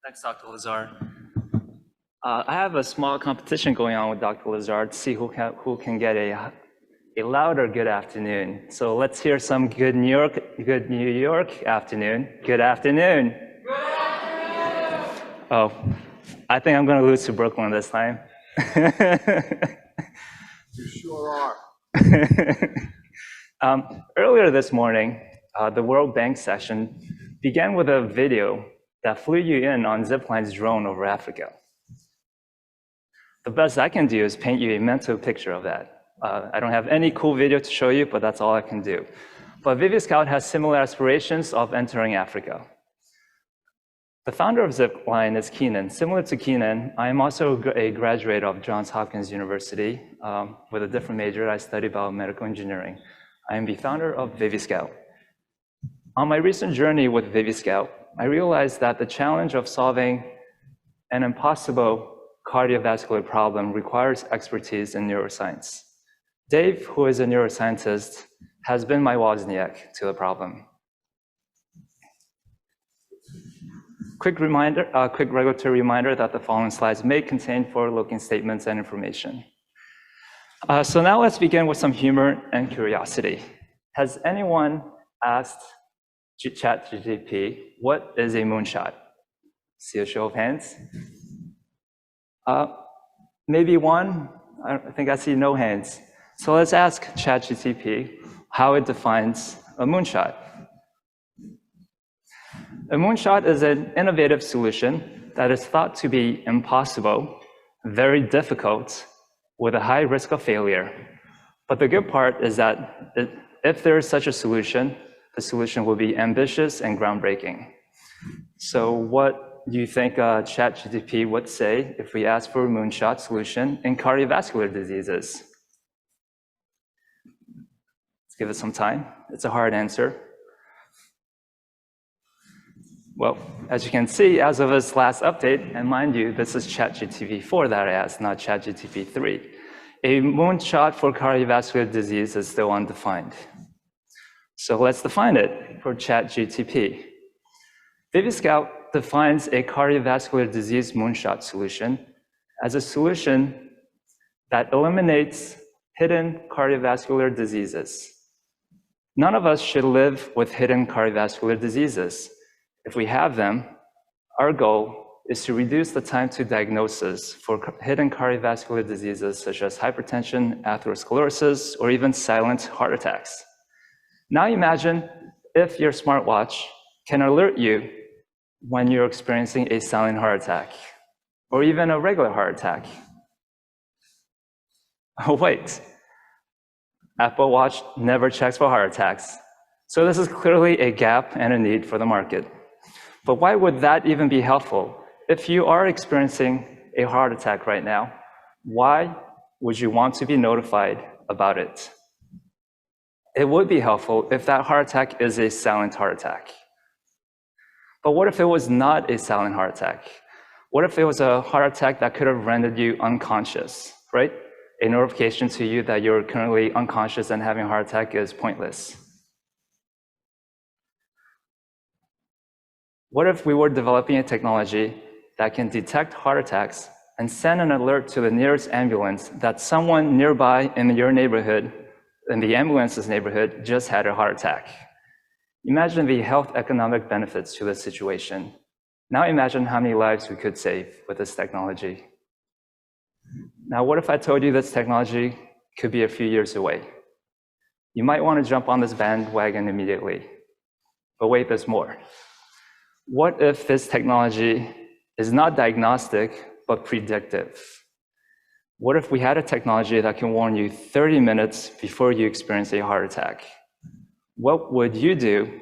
Thanks, Dr. Lazard. I have a small competition going on with Dr. Lazard to see who can get a louder good afternoon. So let's hear some good New York afternoon. Good afternoon. Good afternoon. Oh, I think I'm going to lose to Brooklyn this time. You sure are. Earlier this morning, the World Bank session began with a video that flew you in on Zipline's drone over Africa. The best I can do is paint you a mental picture of that. I don't have any cool video to show you, but that's all I can do. But ViviScout has similar aspirations of entering Africa. The founder of Zipline is Keenan. Similar to Keenan, I am also a graduate of Johns Hopkins University with a different major. I study biomedical engineering. I am the founder of ViviScout. On my recent journey with ViviScout, I realized that the challenge of solving an impossible cardiovascular problem requires expertise in neuroscience. Dave, who is a neuroscientist, has been my Wozniak to the problem. Quick regulatory reminder that the following slides may contain forward-looking statements and information. So now let's begin with some humor and curiosity. Has anyone asked ChatGPT, what is a moonshot? See a show of hands? Maybe one. I think I see no hands. So let's ask ChatGPT how it defines a moonshot. A moonshot is an innovative solution that is thought to be impossible, very difficult, with a high risk of failure. But the good part is that if there is such a solution, the solution will be ambitious and groundbreaking. So what do you think ChatGPT would say if we ask for a moonshot solution in cardiovascular diseases? Let's give it some time. It's a hard answer. Well, as you can see, as of its last update, and mind you, this is ChatGPT 4 that I asked, not ChatGPT 3. A moonshot for cardiovascular disease is still undefined. So let's define it for ChatGPT. ViviScout defines a cardiovascular disease moonshot solution as a solution that eliminates hidden cardiovascular diseases. None of us should live with hidden cardiovascular diseases. If we have them, our goal is to reduce the time to diagnosis for hidden cardiovascular diseases such as hypertension, atherosclerosis, or even silent heart attacks. Now imagine if your smartwatch can alert you when you're experiencing a silent heart attack, or even a regular heart attack. Oh wait, Apple Watch never checks for heart attacks. So this is clearly a gap and a need for the market. But why would that even be helpful? If you are experiencing a heart attack right now, why would you want to be notified about it? It would be helpful if that heart attack is a silent heart attack. But what if it was not a silent heart attack? What if it was a heart attack that could have rendered you unconscious, right? A notification to you that you're currently unconscious and having a heart attack is pointless. What if we were developing a technology that can detect heart attacks and send an alert to the nearest ambulance that someone nearby in your neighborhood, in the ambulance's neighborhood, just had a heart attack? Imagine the health economic benefits to this situation. Now imagine how many lives we could save with this technology. Now, what if I told you this technology could be a few years away? You might want to jump on this bandwagon immediately. But wait, there's more. What if this technology is not diagnostic, but predictive? What if we had a technology that can warn you 30 minutes before you experience a heart attack? What would you do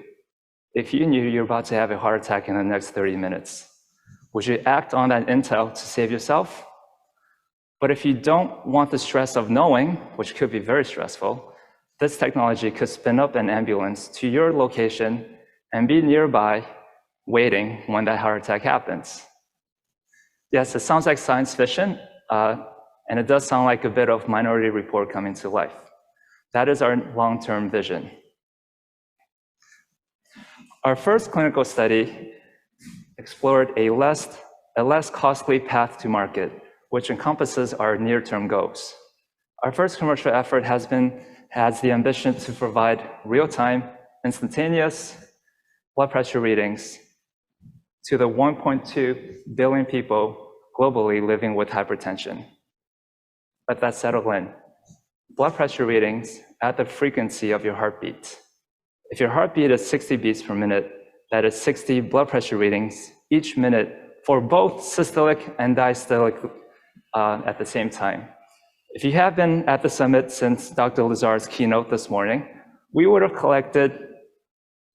if you knew you're about to have a heart attack in the next 30 minutes? Would you act on that intel to save yourself? But if you don't want the stress of knowing, which could be very stressful, this technology could spin up an ambulance to your location and be nearby waiting when that heart attack happens. Yes, it sounds like science fiction, and it does sound like a bit of Minority Report coming to life. That is our long-term vision. Our first clinical study explored a less costly path to market, which encompasses our near-term goals. Our first commercial effort has the ambition to provide real-time, instantaneous blood pressure readings to the 1.2 billion people globally living with hypertension. Let that settle in. Blood pressure readings at the frequency of your heartbeat. If your heartbeat is 60 beats per minute, that is 60 blood pressure readings each minute for both systolic and diastolic at the same time. If you have been at the summit since Dr. Lazar's keynote this morning, we would have collected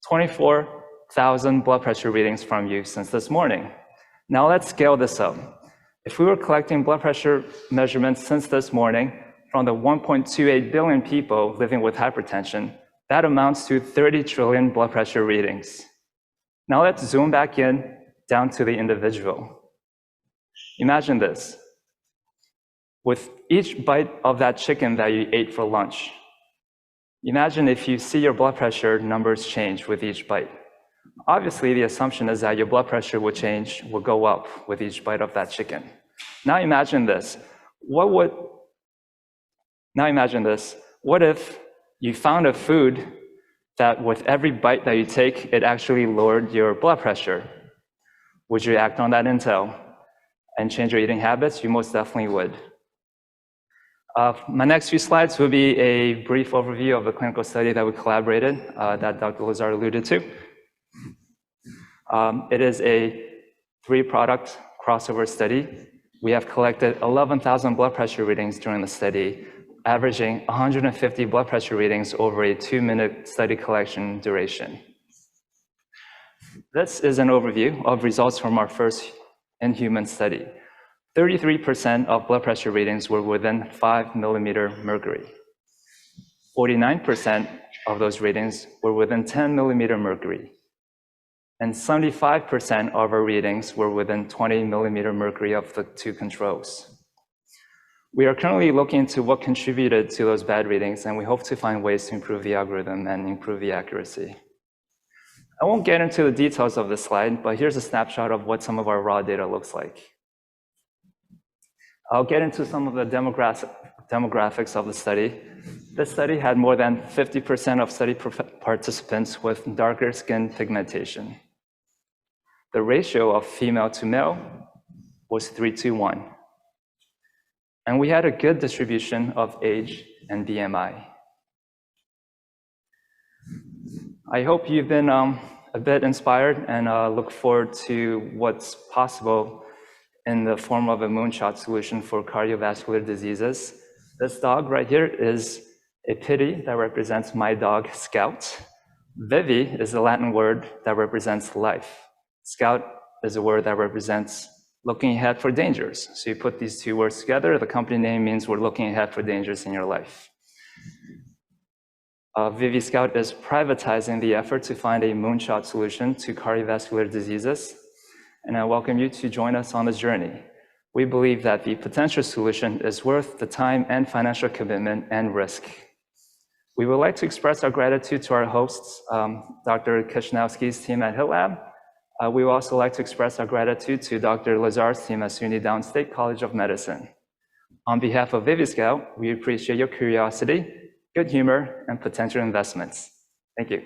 24,000 blood pressure readings from you since this morning. Now let's scale this up. If we were collecting blood pressure measurements since this morning from the 1.28 billion people living with hypertension, that amounts to 30 trillion blood pressure readings. Now let's zoom back in down to the individual. Imagine this. With each bite of that chicken that you ate for lunch, imagine if you see your blood pressure numbers change with each bite. Obviously, the assumption is that your blood pressure will go up with each bite of that chicken. Now imagine this. What if you found a food that with every bite that you take, it actually lowered your blood pressure? Would you act on that intel and change your eating habits? You most definitely would. My next few slides will be a brief overview of the clinical study that we collaborated, that Dr. Lazar alluded to. It is a 3-product crossover study. We have collected 11,000 blood pressure readings during the study, averaging 150 blood pressure readings over a 2-minute study collection duration. This is an overview of results from our first in-human study. 33% of blood pressure readings were within 5 millimeter mercury. 49% of those readings were within 10 millimeter mercury. And 75% of our readings were within 20 millimeter mercury of the 2 controls. We are currently looking into what contributed to those bad readings, and we hope to find ways to improve the algorithm and improve the accuracy. I won't get into the details of this slide, but here's a snapshot of what some of our raw data looks like. I'll get into some of the demographics of the study. This study had more than 50% of study participants with darker skin pigmentation. The ratio of female to male was 3:1. And we had a good distribution of age and BMI. I hope you've been a bit inspired and look forward to what's possible in the form of a moonshot solution for cardiovascular diseases. This dog right here is a pity that represents my dog, Scout. Vivi is the Latin word that represents life. Scout is a word that represents looking ahead for dangers. So you put these 2 words together, the company name means we're looking ahead for dangers in your life. ViviScout is privatizing the effort to find a moonshot solution to cardiovascular diseases, and I welcome you to join us on this journey. We believe that the potential solution is worth the time and financial commitment and risk. We would like to express our gratitude to our hosts, Dr. Kishnowski's team at HITLAB. We would also like to express our gratitude to Dr. Lazar's team at SUNY Downstate College of Medicine. On behalf of ViviScout, we appreciate your curiosity, good humor, and potential investments. Thank you.